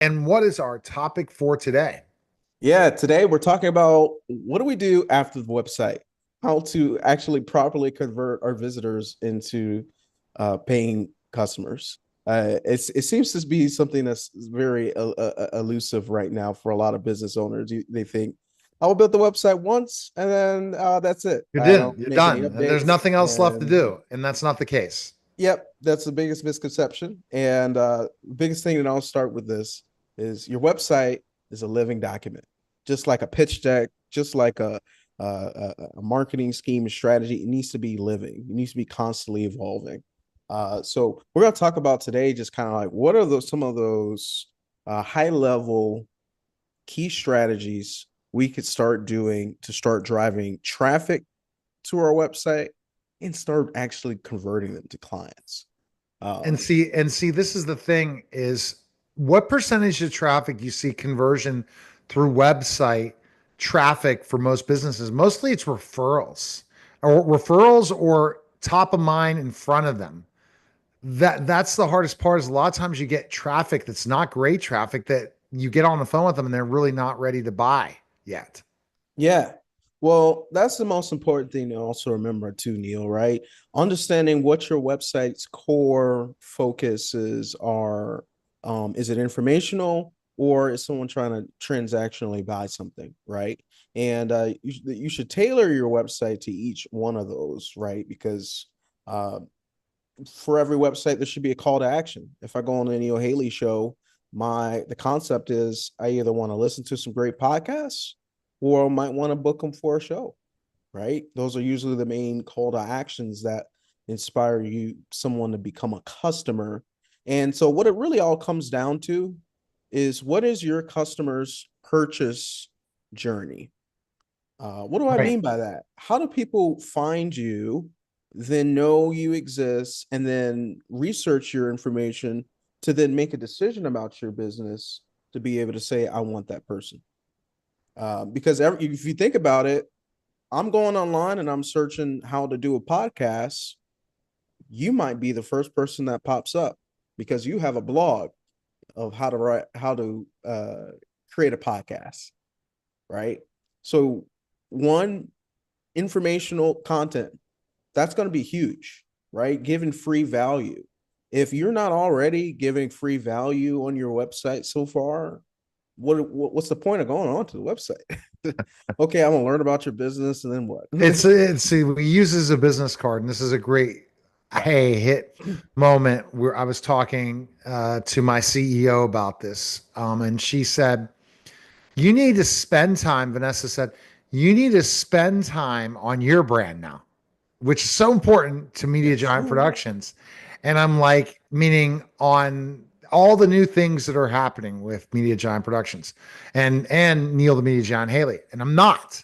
And what is our topic for today? Yeah, today we're talking about what do we do after the website? How to actually properly convert our visitors into paying customers. It seems to be something that's very elusive right now for a lot of business owners. They think, I will build the website once and then that's it. You're I done. don't You're make any done. And there's updates. nothing else left to And do. And that's not the case. yep, that's the biggest misconception. And biggest thing, and I'll start with this, is your website is a living document, just like a pitch deck, just like a marketing scheme strategy. It needs to be living. It needs to be constantly evolving. So we're going to talk about today, just kind of like what are those some of those high level key strategies we could start doing to start driving traffic to our website and start actually converting them to clients. And Um, see, this is the thing is what percentage of traffic you see conversion through website traffic for most businesses? Mostly it's referrals or top of mind in front of them. That's the hardest part is a lot of times you get traffic that's not great traffic that you get on the phone with them and they're really not ready to buy yet. yeah. Well, that's the most important thing to also remember too, Neil, right? Understanding what your website's core focuses are. Is it informational or is someone trying to transactionally buy something, right? And you should tailor your website to each one of those, right? Because uh, for every website there should be a call to action. If I go on the Neil Haley show, the concept is I either want to listen to some great podcasts or I might want to book them for a show, right? Those are usually the main call to actions that inspire someone to become a customer. And so what it really all comes down to is what is your customer's purchase journey? What do I Right. mean by that? How do people find you, then know you exist, and then research your information to then make a decision about your business to be able to say, I want that person? Because if you think about it, I'm going online and I'm searching how to do a podcast. You might be the first person that pops up because you have a blog of how to create a podcast, right? So, one, informational content, that's going to be huge, right? Giving free value. If you're not already giving free value on your website so far, what's the point of going on to the website? Okay, I'm gonna learn about your business, and then what? It's see, we use this as a business card, and this is a great Right. hey hit moment where I was talking to my CEO about this, and she said, "You need to spend time." Vanessa said, "You need to spend time on your brand now," which is so important to Media That's Giant true. Productions. And I'm like, meaning on all the new things that are happening with Media Giant Productions and Neil the Media Giant Haley, and I'm not.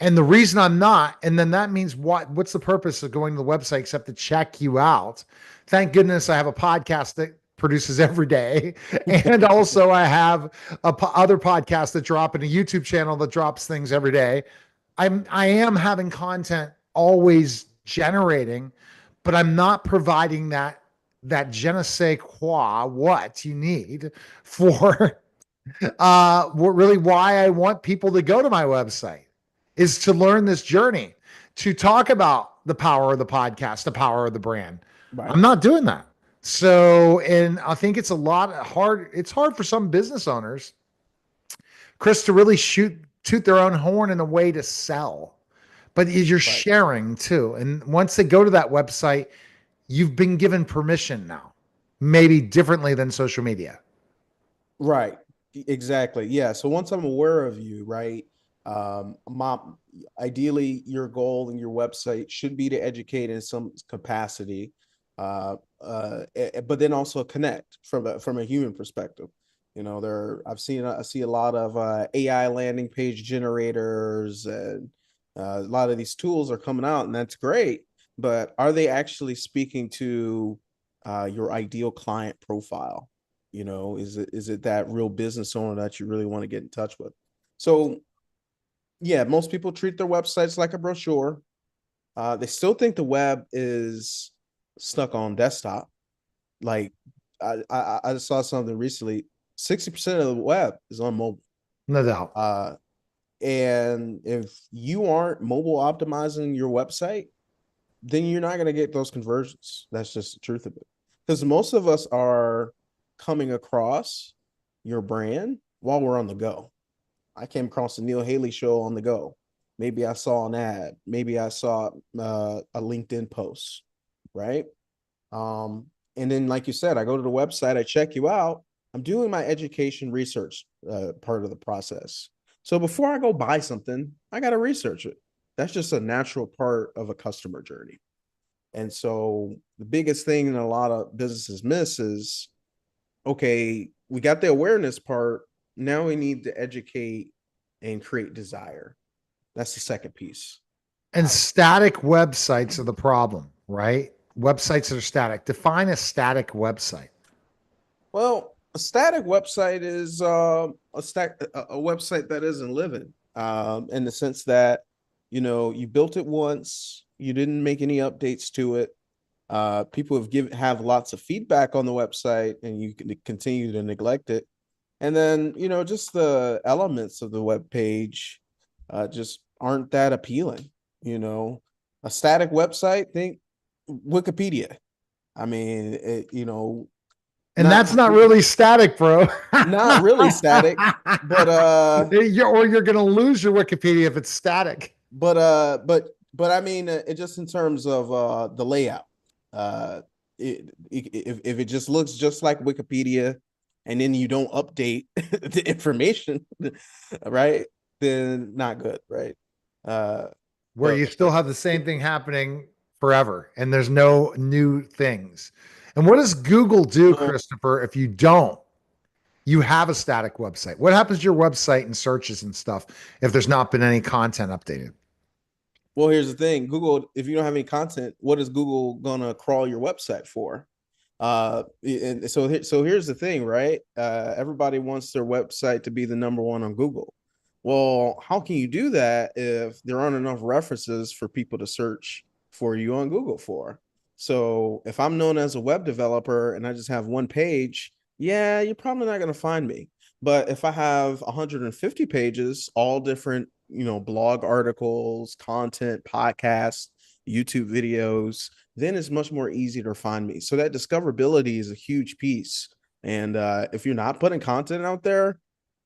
And the reason I'm not, and then that means what's the purpose of going to the website except to check you out? Thank goodness I have a podcast that produces every day. And also I have other podcasts that drop and a YouTube channel that drops things every day. I am having content always generating, but I'm not providing that je ne sais quoi what you need for really why I want people to go to my website is to learn this journey, to talk about the power of the podcast, the power of the brand. Right. I'm not doing that. So, and I think it's a lot hard. It's hard for some business owners, Chris, to really toot their own horn in a way to sell. But you're Right. sharing too. And once they go to that website, you've been given permission now, maybe differently than social media. Right. Exactly. Yeah. So once I'm aware of you, right? My ideally your goal and your website should be to educate in some capacity, but then also connect from a human perspective. You know, I see a lot of AI landing page generators and a lot of these tools are coming out, and that's great. But are they actually speaking to your ideal client profile? You know, is it that real business owner that you really want to get in touch with? So yeah, most people treat their websites like a brochure. They still think the web is stuck on desktop. Like I saw something recently. 60% of the web is on mobile. No doubt. And if you aren't mobile optimizing your website, then you're not going to get those conversions. That's just the truth of it. Because most of us are coming across your brand while we're on the go. I came across the Neil Haley show on the go. Maybe I saw an ad. Maybe I saw a LinkedIn post, right? And then, like you said, I go to the website, I check you out. I'm doing my education research part of the process. So before I go buy something, I got to research it. That's just a natural part of a customer journey. And so the biggest thing that a lot of businesses miss is, okay, we got the awareness part. Now we need to educate and create desire. That's the second piece. And static websites are the problem, right? Websites that are static. Define a static website. Well, a static website is a website that isn't living, in the sense that, you built it once, you didn't make any updates to it. People have lots of feedback on the website, and you can continue to neglect it. And then, just the elements of the web page just aren't that appealing. A static website, think Wikipedia. I mean, And that's not really static, bro. not really static, but you're gonna lose your Wikipedia if it's static. but I mean, it just in terms of the layout. If it just looks just like Wikipedia, and then you don't update the information, right? Then not good, right? Where you still have the same thing happening forever, and there's no new things. And what does Google do, Christopher, if you don't? You have a static website. What happens to your website and searches and stuff if there's not been any content updated? Well, here's the thing. Google, if you don't have any content, what is Google gonna crawl your website for? And so here's the thing, right? Everybody wants their website to be the number one on Google. Well, how can you do that if there aren't enough references for people to search for you on Google for? So if I'm known as a web developer and I just have one page, yeah, you're probably not going to find me. But if I have 150 pages, all different, blog articles, content, podcasts, YouTube videos, then it's much more easy to find me. So that discoverability is a huge piece. And if you're not putting content out there,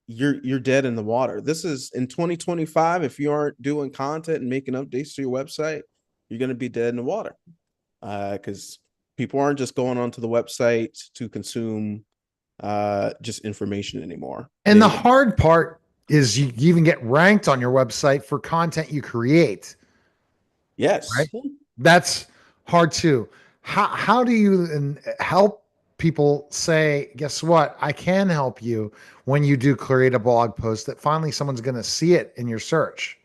you're dead in the water. This is in 2025. If you aren't doing content and making updates to your website, you're going to be dead in the water, because people aren't just going onto the website to consume just information anymore. And the hard part is you even get ranked on your website for content you create. Yes. Right? That's hard too. How do you help people say, guess what? I can help you when you do create a blog post that finally someone's going to see it in your search?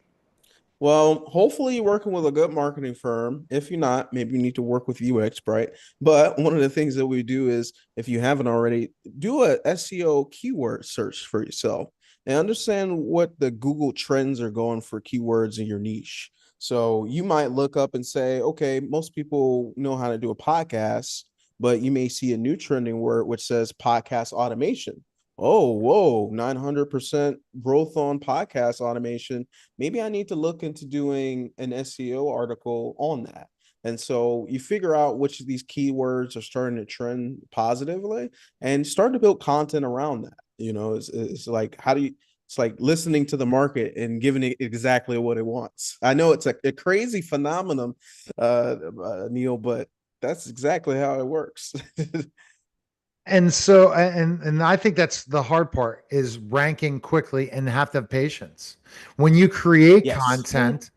Well, hopefully you're working with a good marketing firm. If you're not, maybe you need to work with UX Brite. But one of the things that we do is, if you haven't already, do a SEO keyword search for yourself and understand what the Google trends are going for keywords in your niche. So you might look up and say, okay, most people know how to do a podcast, but you may see a new trending word which says podcast automation. Oh, whoa, 900% growth on podcast automation. Maybe I need to look into doing an SEO article on that. And so you figure out which of these keywords are starting to trend positively and start to build content around that. It's like, it's like listening to the market and giving it exactly what it wants. I know it's a crazy phenomenon, Neil, but that's exactly how it works. And so, and I think that's the hard part, is ranking quickly and have to have patience. When you create Yes. content,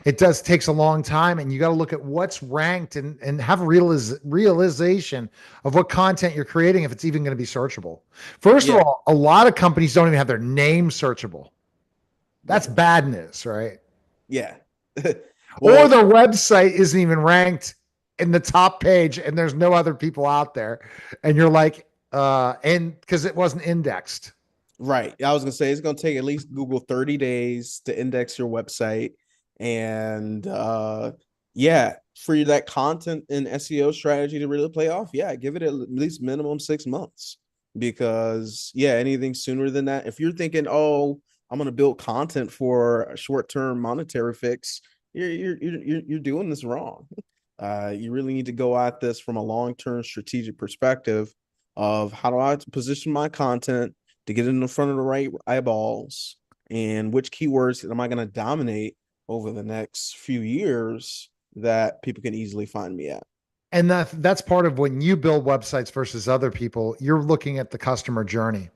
it takes a long time, and you got to look at what's ranked and have a realization of what content you're creating, if it's even going to be searchable. First of all, a lot of companies don't even have their name searchable. That's bad news, right? Yeah. Or their website isn't even ranked in the top page, and there's no other people out there, and you're like, and because it wasn't indexed. Right. I was gonna say it's gonna take at least Google 30 days to index your website. And yeah, for that content and SEO strategy to really play off, yeah, give it at least minimum 6 months. because yeah, anything sooner than that, if you're thinking, oh, I'm going to build content for a short-term monetary fix, you're doing this wrong. You really need to go at this from a long-term strategic perspective of how do I position my content to get it in front of the right eyeballs, and which keywords am I going to dominate over the next few years that people can easily find me at. And that's part of when you build websites versus other people, you're looking at the customer journey.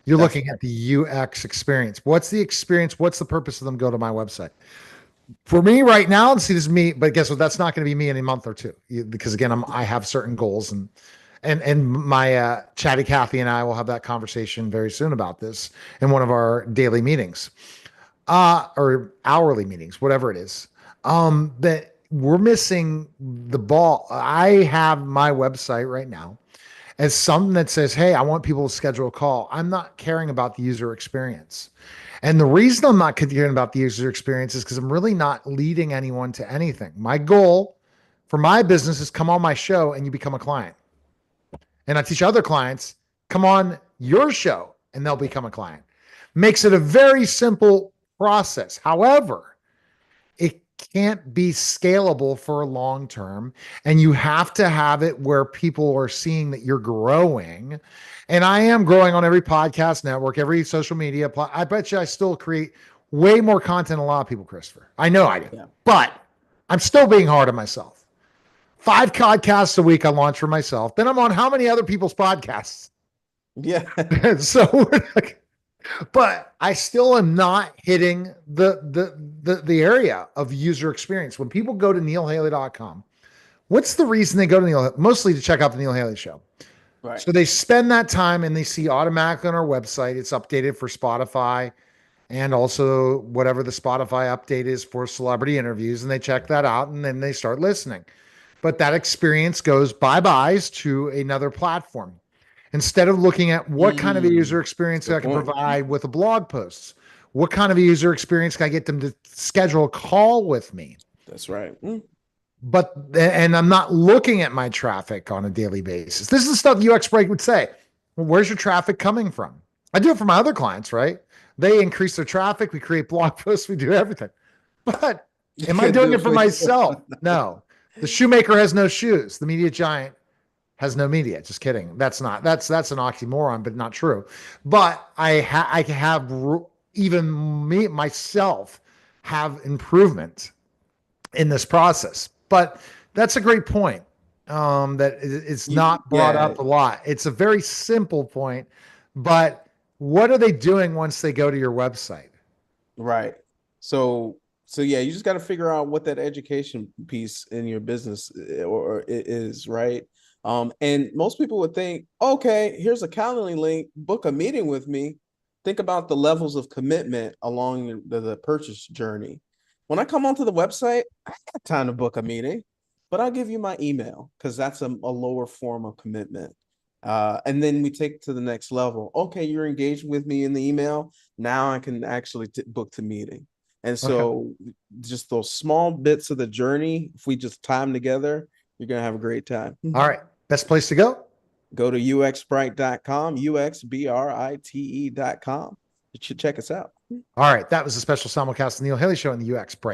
You're That's looking at the UX experience. What's the experience? What's the purpose of them go to my website? For me right now, and see, this is me, but guess what? That's not going to be me in a month or two, because again, I have certain goals, and my Chatty Cathy and I will have that conversation very soon about this in one of our daily meetings, or hourly meetings, whatever it is. That we're missing the ball. I have my website right now as something that says, hey, I want people to schedule a call. I'm not caring about the user experience. And the reason I'm not caring about the user experience is because I'm really not leading anyone to anything. My goal for my business is come on my show and you become a client. And I teach other clients, come on your show and they'll become a client. Makes it a very simple process. However, it can't be scalable for long term. And you have to have it where people are seeing that you're growing. And I am growing on every podcast network, every social media. I bet you I still create way more content than a lot of people, Christopher. I know I do, yeah. But I'm still being hard on myself. 5 podcasts a week I launch for myself. Then I'm on how many other people's podcasts? Yeah. So but I still am not hitting the area of user experience. When people go to neilhaley.com, what's the reason they go to Neil? Mostly to check out the Neil Haley show. Right. So they spend that time and they see automatically on our website, it's updated for Spotify and also whatever the Spotify update is for celebrity interviews. And they check that out and then they start listening. But that experience goes bye-byes to another platform. Instead of looking at what kind of a user experience I can provide with a blog posts, what kind of a user experience can I get them to schedule a call with me? That's right. But, and I'm not looking at my traffic on a daily basis. This is the stuff UX Brite would say. Well, where's your traffic coming from? I do it for my other clients, right? They increase their traffic. We create blog posts. We do everything. But am I doing it for myself? No. The shoemaker has no shoes. The media giant has no media. Just kidding. That's an oxymoron, but not true. But I have even me myself have improvement in this process. But that's a great point. That it's not brought up a lot. It's a very simple point, but what are they doing once they go to your website? Right. So yeah, you just got to figure out what that education piece in your business or is, right? And most people would think, okay, here's a Calendly link, book a meeting with me. Think about the levels of commitment along the purchase journey. When I come onto the website, I got time to book a meeting, but I'll give you my email because that's a lower form of commitment. And then we take it to the next level. Okay, you're engaged with me in the email. Now I can actually book the meeting. And so just those small bits of the journey, if we just tie them together, you're going to have a great time. All right. Best place to go? Go to uxbrite.com, uxbrite.com. You should check us out. All right. That was a special simulcast of the Neil Haley Show on the UX Brite